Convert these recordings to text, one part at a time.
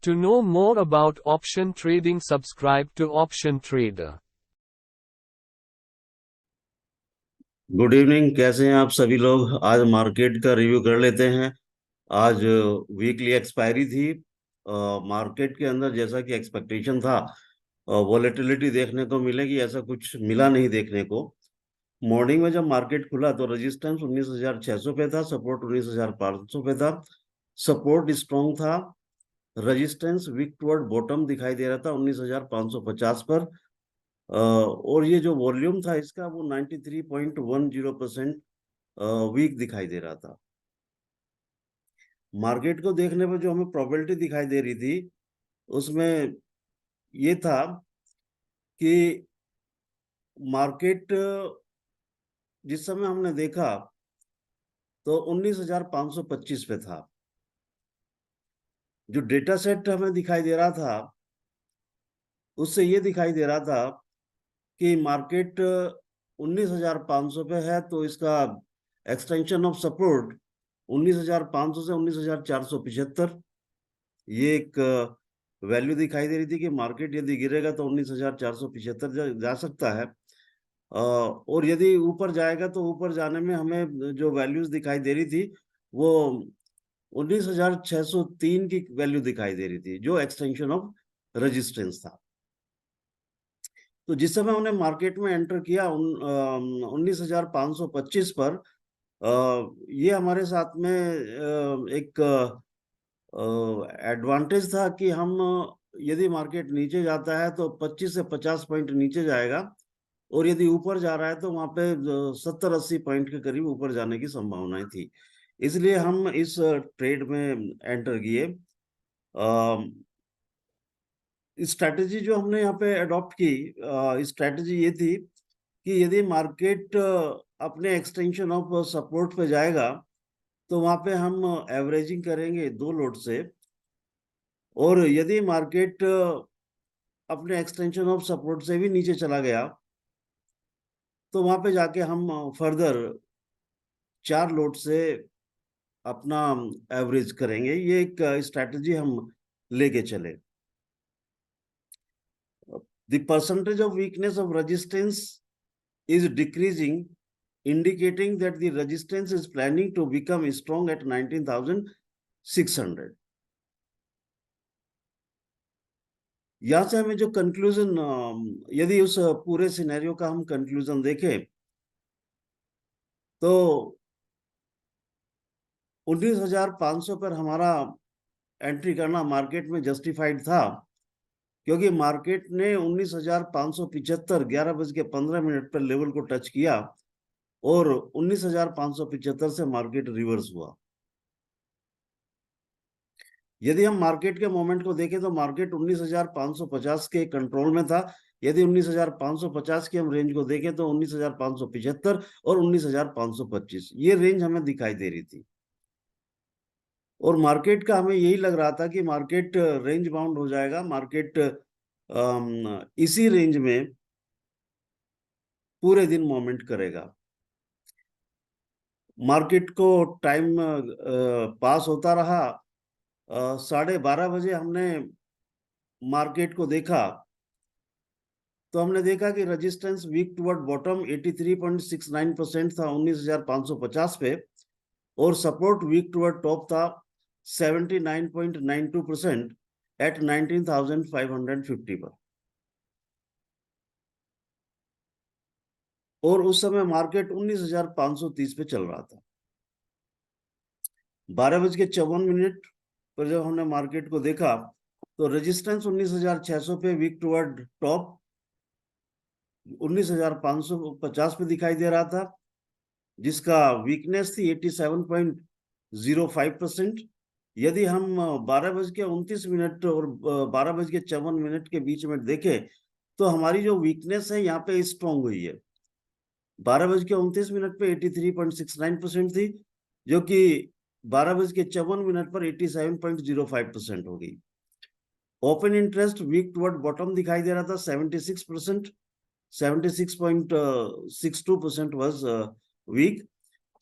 To know more about option trading, subscribe to Option Trader. Good evening, कैसे हैं आप सभी लोग। आज मार्केट का रिव्यू कर लेते हैं। आज वीकली एक्सपायरी थी। मार्केट के अंदर जैसा कि एक्सपेक्टेशन था, वॉलेटिलिटी देखने को मिलेगी, ऐसा कुछ मिला नहीं देखने को। मॉर्निंग में जब मार्केट खुला तो रेजिस्टेंस 19,600 पे था, सपोर्ट 19,500 पे था। सपोर्ट स्ट्रॉन्ग था, रेजिस्टेंस वीक टुवर्ड बॉटम दिखाई दे रहा था 19,550 पर। और ये जो वॉल्यूम था इसका वो 93.10% वीक दिखाई दे रहा था। मार्केट को देखने पर जो हमें प्रोबेबिलिटी दिखाई दे रही थी उसमें ये था कि मार्केट जिस समय हमने देखा तो 19,525 पे था। जो डेटा सेट हमें दिखाई दे रहा था उससे ये दिखाई दे रहा था कि मार्केट 19,500 पे है, तो इसका एक्सटेंशन ऑफ सपोर्ट 19,500 से 19,475 ये एक वैल्यू दिखाई दे रही थी कि मार्केट यदि गिरेगा तो 19,475 जा सकता है। और यदि ऊपर जाएगा तो ऊपर जाने में हमें जो वैल्यूज दिखाई दे रही थी वो 19,603 की वैल्यू दिखाई दे रही थी, जो एक्सटेंशन ऑफ रेजिस्टेंस था। तो जिस समय हमने मार्केट में एंटर किया 19,525 पर, ये हमारे साथ में एक एडवांटेज था कि हम यदि मार्केट नीचे जाता है तो 25 से 50 पॉइंट नीचे जाएगा, और यदि ऊपर जा रहा है तो वहां पे 70-80 पॉइंट के करीब ऊपर जाने की संभावनाएं थी। इसलिए हम इस ट्रेड में एंटर किए। स्ट्रैटेजी जो हमने यहाँ पे अडॉप्ट की, स्ट्रैटेजी ये थी कि यदि मार्केट अपने एक्सटेंशन ऑफ सपोर्ट पे जाएगा तो वहां पे हम एवरेजिंग करेंगे 2 लोड से, और यदि मार्केट अपने एक्सटेंशन ऑफ सपोर्ट से भी नीचे चला गया तो वहां पे जाके हम फर्दर 4 लोड से अपना एवरेज करेंगे। ये एक स्ट्रैटेजी हम लेके चले। The percentage of weakness of resistance is decreasing, indicating that the resistance is planning to become strong at 19,600. यहां से हमें जो कंक्लूजन, यदि उस पूरे सिनेरियो का हम कंक्लूजन देखें तो 19,500 पर हमारा एंट्री करना मार्केट में जस्टिफाइड था, क्योंकि मार्केट ने 19,575 11:15 पर लेवल को टच किया और 19,575 से मार्केट रिवर्स हुआ। यदि हम मार्केट के मोमेंट को देखें तो मार्केट 19,550 के कंट्रोल में था। यदि 19,550 की हम रेंज को देखें तो 19,575 और 19,525 ये रेंज हमें दिखाई दे रही थी, और मार्केट का हमें यही लग रहा था कि मार्केट रेंज बाउंड हो जाएगा, मार्केट इसी रेंज में पूरे दिन मूवमेंट करेगा। मार्केट को टाइम पास होता रहा। 12:30 बजे हमने मार्केट को देखा तो हमने देखा कि रेजिस्टेंस वीक टुवर्ड बॉटम 83.69% था 19,550 पे, और सपोर्ट वीक टुवर्ड टॉप था 79.92% एट 19,550 पर। और उस समय मार्केट 19,530 पे चल रहा था। 12:54 पर जब हमने मार्केट को देखा तो रेजिस्टेंस 19,600 पे वीक टुवर्ड टॉप 19,550 पे दिखाई दे रहा था, जिसका वीकनेस थी 87.05%। यदि हम 12:29 और 12:54 के बीच में देखें तो हमारी जो वीकनेस है यहाँ पे स्ट्रॉन्ग हुई है। 12:29 पे 83.69% थी, जो कि 12:54 पर 87.05% हो गई। Open interest weak toward bottom दिखाई दे रहा था 76%, 76.62% वाज वीक।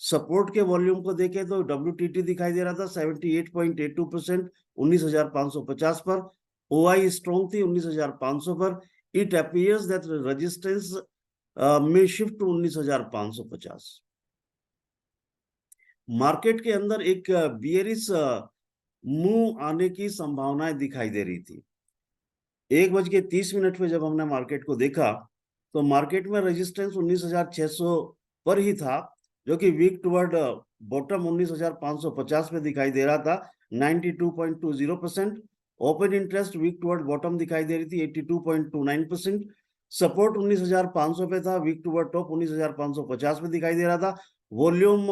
सपोर्ट के वॉल्यूम को देखें तो WTT दिखाई दे रहा था 78.82%, 19,550 पर। OI स्ट्रॉन्ग थी 19,500 पर। इट अपीयर्स दैट रेजिस्टेंस में शिफ्ट टू 19,550। मार्केट के अंदर एक बियरिश मूव आने की संभावनाएं दिखाई दे रही थी। 1:30 पे जब हमने मार्केट को देखा तो मार्केट में रेजिस्टेंस 19,600 पर ही था, जो कि वीक टुवर्ड बॉटम 19,550 पे दिखाई दे रहा था, 92.20%। Open interest weak toward bottom दिखाई दे रही थी, 82.29%। सपोर्ट 19,500 पे था, वीक टुवर्ड टॉप 19,550 पे दिखाई दे रहा था। वॉल्यूम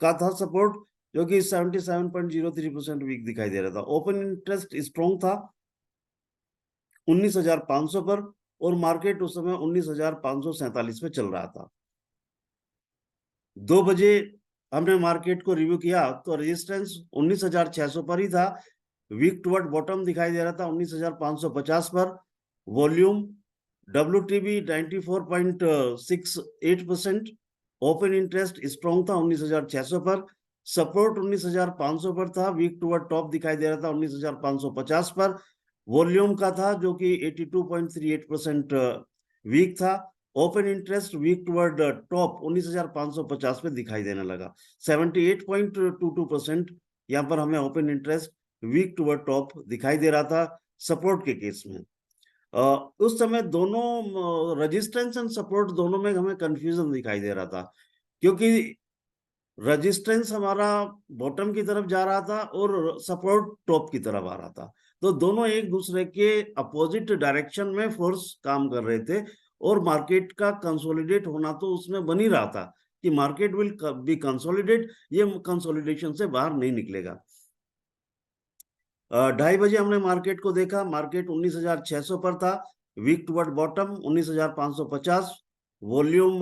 का था सपोर्ट, जो कि 77.03% वीक दिखाई दे रहा था। ओपन इंटरेस्ट स्ट्रॉन्ग था 19,500 पर, और मार्केट उस समय 19,547 पे चल रहा था। 2 बजे हमने मार्केट को रिव्यू किया तो रेजिस्टेंस 19,600 पर ही था, वीक टुवर्ड बॉटम दिखाई दे रहा था 19,550 पर। Volume WTB 94.68%। Open interest strong था 19,600 पर। सपोर्ट 19,500 पर था, वीक टुवर्ड टॉप दिखाई दे रहा था 19,550 पर। वॉल्यूम का था, जो कि 82.38% वीक था। Open interest weak toward top 19,550 पे दिखाई देने लगा, 78.22% यहाँ पर हमें open interest weak toward top दिखाई दे रहा था सपोर्ट के केस में। उस समय दोनों रेजिस्टेंस एंड सपोर्ट दोनों में हमें कंफ्यूजन दिखाई दे रहा था, क्योंकि रेजिस्टेंस हमारा बॉटम की तरफ जा रहा था और सपोर्ट टॉप की तरफ आ रहा था। तो दोनों एक दूसरे के अपोजिट डायरेक्शन में फोर्स काम कर रहे थे, और मार्केट का कंसोलिडेट होना तो उसमें बन ही रहा था कि मार्केट विल बी कंसोलिडेट, ये कंसोलिडेशन से बाहर नहीं निकलेगा। 2:30 बजे हमने मार्केट को देखा, मार्केट 19,600 पर था, weak toward bottom 19,550। Volume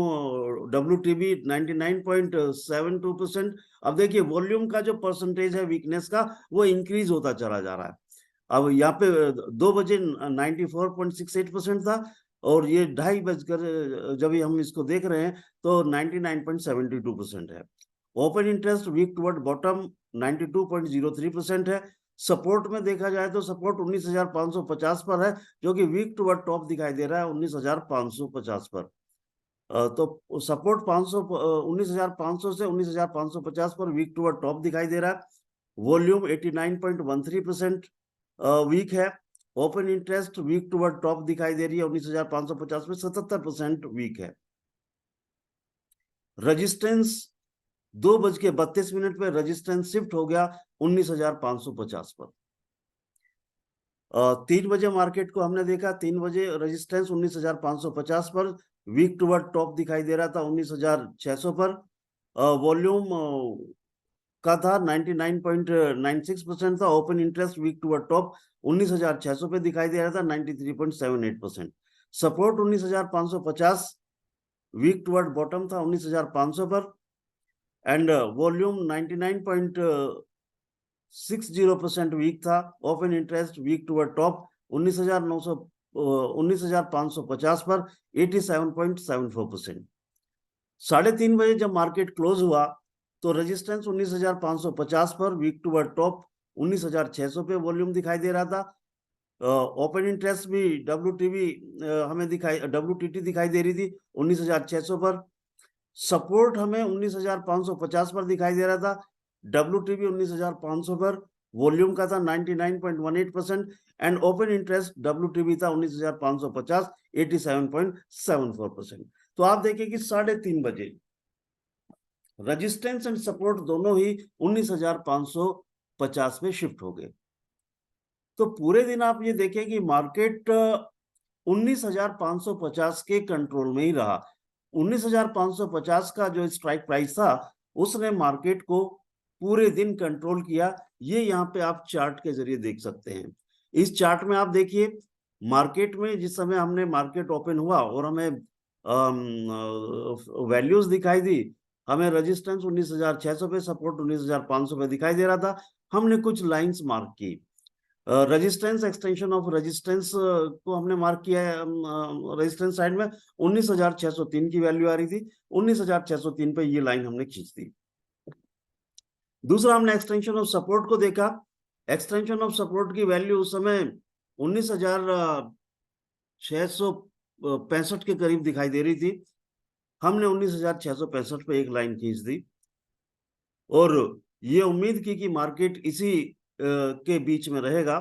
WTB 99.72%। अब देखिए वॉल्यूम का जो परसेंटेज है वीकनेस का, वो इंक्रीज होता चला जा रहा है। अब यहाँ पे 2 बजे 94.68% था, और ये 2:30 बजकर जब हम इसको देख रहे हैं तो 99.72% है। Open interest weak toward bottom 92.03% है। सपोर्ट में देखा जाए तो सपोर्ट 19,550 पर है, जो कि वीक टुवर्ड टॉप दिखाई दे रहा है 19,550 पर। तो सपोर्ट 19,500 से 19,550 पर वीक टुवर्ड टॉप दिखाई दे रहा है। वॉल्यूम 89.13% वीक है। Open interest weak toward top दिखाई दे रही है 19,550 में, 77% वीक है। रेजिस्टेंस 2:32 पे रेजिस्टेंस शिफ्ट हो गया 19,550 पर। 3 बजे मार्केट को हमने देखा, 3 बजे रेजिस्टेंस 19,550 पर, वीक टुवर्ड टॉप दिखाई दे रहा था 19,600 पर। वॉल्यूम का था 99.96% था। Open interest weak toward top 19,600 पे दिखाई दे रहा था, 93.78%। सपोर्ट 19,550, वीक टुवर्ड बॉटम था 19,500 पर, एंड वॉल्यूम 99.60% वीक था। Open interest weak toward top 19,550 पर, 87.74%। 3:30 बजे जब मार्केट क्लोज हुआ तो रेजिस्टेंस 19,550 पर, वीक टुवर्ड टॉप 19,600 पे वॉल्यूम दिखाई दे रहा था। ओपन इंटरेस्ट भी WTT दिखाई दे रही थी 19,600 पर। सपोर्ट हमें 19,550 पर दिखाई दे रहा था, WTB 19,500 पर। वॉल्यूम का था 99.18% एंड ओपन इंटरेस्ट WTB था 19,550, 87.74%। तो आप देखिए कि 3:30 बजे रेजिस्टेंस एंड सपोर्ट दोनों ही 19,550 में शिफ्ट हो गए। तो पूरे दिन आप ये देखें कि मार्केट 19,550 के कंट्रोल में ही रहा। 19,550 का जो स्ट्राइक प्राइस था, उसने मार्केट को पूरे दिन कंट्रोल किया। ये यहाँ पे आप चार्ट के जरिए देख सकते हैं। इस चार्ट में आप देखिए, मार्केट में जिस समय हमने मार्केट ओपन हुआ और हमें वैल्यूज दिखाई दी, हमें रेजिस्टेंस 19,600 पे, सपोर्ट 19,500 पे दिखाई दे रहा था। हमने कुछ लाइंस मार्क की। रेजिस्टेंस एक्सटेंशन ऑफ रेजिस्टेंस को हमने मार्क किया है। रेजिस्टेंस साइड में 19,603 की वैल्यू आ रही थी, 19,603 पे ये लाइन हमने खींच दी। दूसरा हमने एक्सटेंशन ऑफ सपोर्ट को देखा, एक्सटेंशन ऑफ सपोर्ट की वैल्यू उस समय 19,665 के करीब दिखाई दे रही थी। हमने 19,665 पे एक लाइन खींच दी और ये उम्मीद की कि मार्केट इसी के बीच में रहेगा।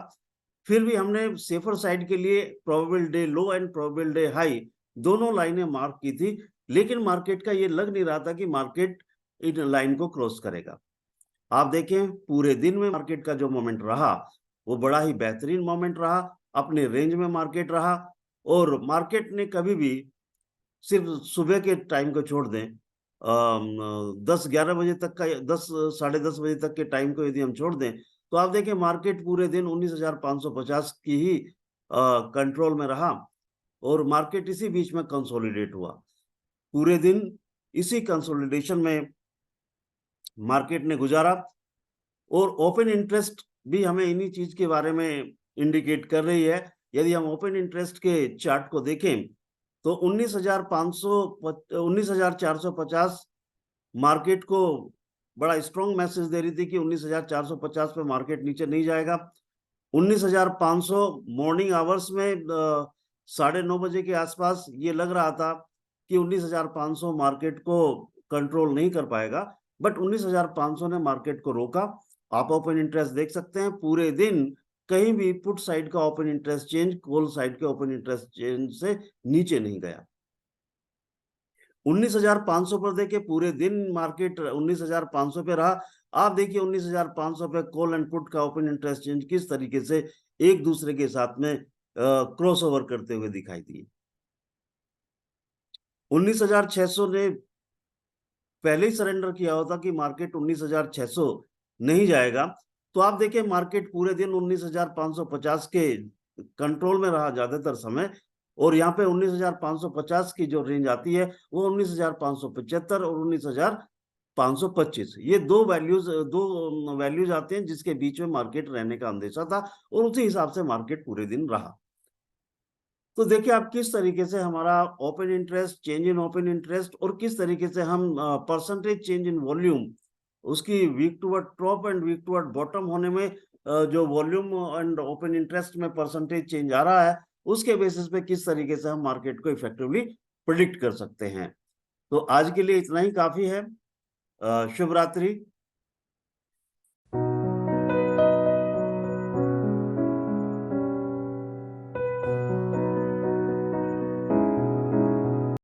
फिर भी हमने सेफर साइड के लिए probable day low and probable day high दोनों लाइनें मार्क की थी, लेकिन मार्केट का ये लग नहीं रहा था कि मार्केट इन लाइन को क्रॉस करेगा। आप देखें पूरे दिन में मार्केट का जो मोमेंट रहा वो बड़ा ही बेहतरीन मोमेंट रहा, अपने रेंज में मार्केट रहा और मार्केट ने कभी भी, सिर्फ सुबह के टाइम को छोड़ दें, 10-11 बजे तक का, 10 साढ़े 10 बजे तक के टाइम को यदि हम छोड़ दें तो आप देखें मार्केट पूरे दिन 19,550 की ही कंट्रोल में रहा और मार्केट इसी बीच में कंसोलिडेट हुआ। पूरे दिन इसी कंसोलिडेशन में मार्केट ने गुजारा और ओपन इंटरेस्ट भी हमें इन्हीं चीज के बारे में इंडिकेट कर रही है। यदि हम ओपन इंटरेस्ट के चार्ट को देखें तो 19,450 मार्केट को बड़ा स्ट्रॉन्ग मैसेज दे रही थी कि 19,450 पे मार्केट नीचे नहीं जाएगा। 19,500 मॉर्निंग आवर्स में 9:30 बजे के आसपास ये लग रहा था कि 19,500 मार्केट को कंट्रोल नहीं कर पाएगा, बट 19,500 ने मार्केट को रोका। आप ओपन इंटरेस्ट देख सकते हैं पूरे दिन कहीं भी पुट साइड का open interest change call side के ओपन इंटरेस्ट चेंज से नीचे नहीं गया। 19,500 पर देखिए पूरे दिन मार्केट 19,500 पे रहा। आप देखिए 19,500 पे कॉल एंड पुट का ओपन इंटरेस्ट चेंज किस तरीके से एक दूसरे के साथ में क्रॉस ओवर करते हुए दिखाई दिए। 19,600 ने पहले ही सरेंडर किया होता कि मार्केट 19,600 नहीं जाएगा, तो आप देखिए मार्केट पूरे दिन 19,550 के कंट्रोल में रहा ज्यादातर समय और यहाँ पे 19,550 की जो रेंज आती है वो 19,575 और 19,525, ये दो वैल्यूज आते हैं जिसके बीच में मार्केट रहने का अंदेशा था और उसी हिसाब से मार्केट पूरे दिन रहा। तो देखिए आप किस तरीके से हमारा open interest, change in open interest और किस तरीके से हम परसेंटेज चेंज इन वॉल्यूम, उसकी weak toward top and weak toward bottom होने में जो वॉल्यूम एंड ओपन इंटरेस्ट में परसेंटेज चेंज आ रहा है उसके बेसिस पे किस तरीके से हम मार्केट को इफेक्टिवली प्रिडिक्ट कर सकते हैं। तो आज के लिए इतना ही काफी है। शुभ रात्रि।